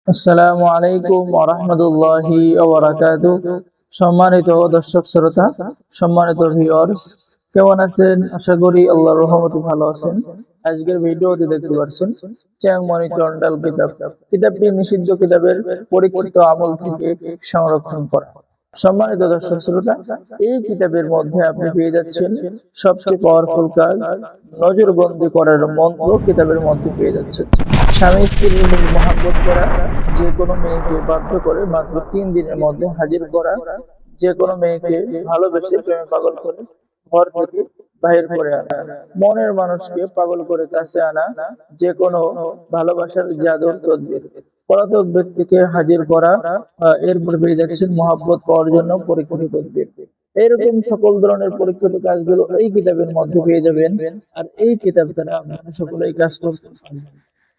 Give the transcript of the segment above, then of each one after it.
আসসালামু আলাইকুম ওয়া রাহমাতুল্লাহি ওয়া বারাকাতুহু। সম্মানিত দর্শক শ্রোতা, সম্মানিত ভিউয়ার্স, কেমন আছেন? আশা করি আল্লাহর রহমতে ভালো আছেন। আজকের ভিডিওতে দেখতে পাচ্ছেন চ্যাংমণি টন্ডাল কিতাব। কিতাবটি নিষিদ্ধ কিতাবের পরীক্ষিত আমল থেকে সংরক্ষণ করা। সম্মানিত দর্শক শ্রোতা, এই কিতাবের মধ্যে আপনি পেয়ে যাচ্ছেন সবচেয়ে পাওয়ারফুল কাজ, নজরবন্দি করার মন্ত্র কিতাবের মধ্যে পেয়ে যাচ্ছেন। স্বামী স্ত্রীর মহাব্বত করা, যে কোনো মেয়েকে বাধ্য করে মাত্র 3 দিনের মধ্যে হাজির করা, যে কোনো মেয়েকে ভালোবেসে প্রেমে পাগল করে ঘর থেকে বাহির করে আনা, মনের মানুষকে পাগল করে কাছে আনা, যে কোনো ভালোবাসার জাদুর তদবির, পলাতক ব্যক্তিকে হাজির করা, এরপর পেয়ে যাচ্ছেন মহাব্বত পাওয়ার জন্য পরীক্ষিত তদবির। এরকম সকল ধরনের পরীক্ষিত কাজগুলো এই কিতাবের মধ্যে পেয়ে যাবেন। আর এই কিতাব দ্বারা আপনারা সকলেই কাজ করতে পারবেন,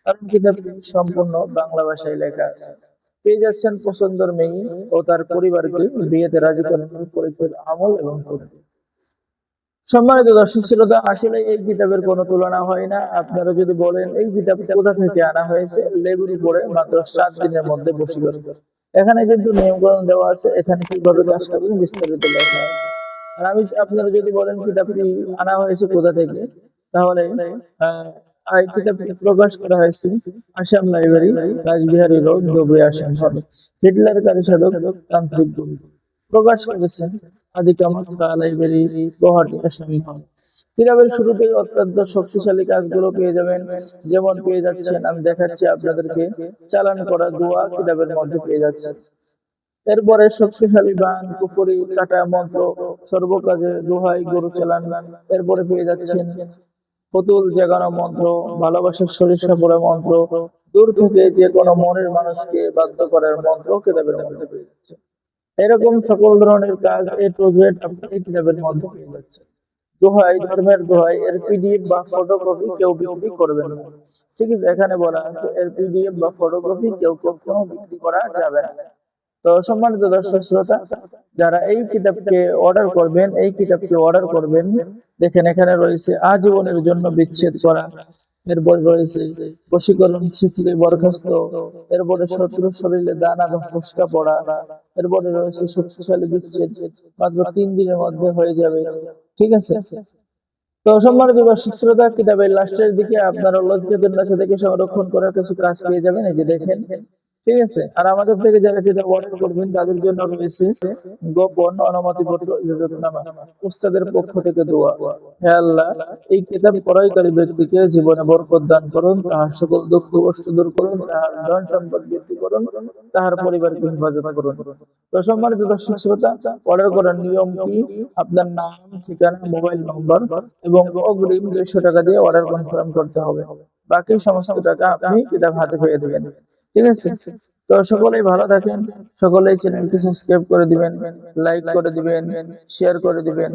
কারণ কিতাবটি সম্পূর্ণ বাংলা ভাষায় লেখা আছে। পেয়ে যাচ্ছেন পছন্দের মেয়ে ও তার পরিবারকে বিয়েতে রাজি করানোর পরীক্ষিত আমল এবং পদ্ধতি। সম্মানিত দর্শক শ্রোতা, আসলে এই কিতাবের কোনো তুলনা হয় না। আপনারা যদি বলেন এই কিতাবটা কোথা থেকে আনা হয়েছে, লেবুর উপরে মাত্র 7 দিনের মধ্যে বশীকরণ। এখানে কিন্তু নিয়মকানুন দেওয়া আছে, এখানে কিভাবে কাজ করবেন বিস্তারিত লেখা আছে। আর আপনারা যদি বলেন কিতাবটি আনা হয়েছে কোথা থেকে, তাহলে এই কিতাবটি প্রকাশ করা হয়েছে আসাম লাইব্রেরি, রাসবিহারী রোড, ধুবড়ী, আসাম ভারত। হিটলার কারি সাধক তান্ত্রিক বন্ধু প্রকাশ করেছেন আদি কামাত লাইব্রেরি, গুয়াহাটি, আসাম ভারত। কিতাবের শুরুতেই অত্যন্ত শক্তিশালী কাজগুলো পেয়ে যাবেন। যেমন পেয়ে যাচ্ছেন, আমি দেখাচ্ছি আপনাদেরকে, চালান করা দোয়া কিতাবের মধ্যে পেয়ে যাচ্ছে। এরপরে শক্তিশালী বান, কুফরি, কাটা মন্ত্র, সর্বকাজে দোহাই, গরু চালান। এরপরে পেয়ে যাচ্ছেন পুতুল জাগানো মন্ত্র, ভালোবাসার সরিষা পড়া মন্ত্র, দূর থেকে যে কোনো মনের মানুষকে বাধ্য করার মন্ত্র কিতাবের মধ্যে পেয়ে যাচ্ছে। এরকম সকল ধরনের কাজ এ টু জেড আপনি এই কিতাবের মধ্যে পেয়ে যাচ্ছে। দোহাই, ধর্মের দোহাই, এর পিডিএফ বা ফটোকপি কেউ বিক্রি করবেন না। ঠিক আছে, এখানে বলা আছে এর পিডিএফ বা ফটোকপি কেউ কখনো বিক্রি করা যাবে না। তো সম্মানিত দর্শক শ্রোতা, যারা এই কিতাবকে অর্ডার করবেন, এই কিতাবকে অর্ডার করবেন, দেখেন এখানে রয়েছে আজীবনের জন্য বিচ্ছেদ করা, এরপরে রয়েছে বশীকরণ, শিখলে বরখাস্ত, এরপরে শত্রু শরীরে দানা বা ফসকা পড়া, এরপরে রয়েছে শক্তিশালী বিচ্ছেদ, মাত্র 3 দিনের মধ্যে হয়ে যাবে। ঠিক আছে। তো সম্মানিত দর্শক শ্রোতা, কিতাবের লাস্টের দিকে আপনারা লজ্জাতুন নাসা থেকে সংরক্ষণ করার কিছু কাজ পেয়ে যাবেন, এই যে দেখেন। ঠিক আছে। আর আমাদের থেকে যারা কিতাব অর্ডার করবেন তাদের জন্য রয়েছে গোপন অনুমতিপত্র, ইজাজতনামা, উস্তাদের পক্ষ থেকে দোয়া। হে আল্লাহ, এই কিতাব ক্রয়কারী ব্যক্তিকে জীবনে বরকত দান করুন, তাহার সকল দুঃখ কষ্ট দূর করুন, তাহার ধন সম্পদ বৃদ্ধি করুন, তাহার পরিবারকে হেফাজত করুন। তো সম্মানিত দর্শক শ্রোতা, অর্ডার করার নিয়ম কি? আপনার নাম, ঠিকানা, মোবাইল নম্বর এবং অগ্রিম 200 টাকা দিয়ে অর্ডার কনফার্ম করতে হবে। বাকি সমস্ত টাকা আপনি কিতাব হাতে পেয়ে দেবেন। ঠিক আছে। তো সকলেই ভালো থাকেন, সকলেই চ্যানেলটি সাবস্ক্রাইব করে দিবেন, লাইক করে দিবেন, শেয়ার করে দিবেন।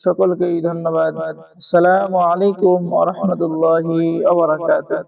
সকলকেই ধন্যবাদ। আসসালামু আলাইকুম ওয়া রাহমাতুল্লাহি ওয়া বারাকাতুহু।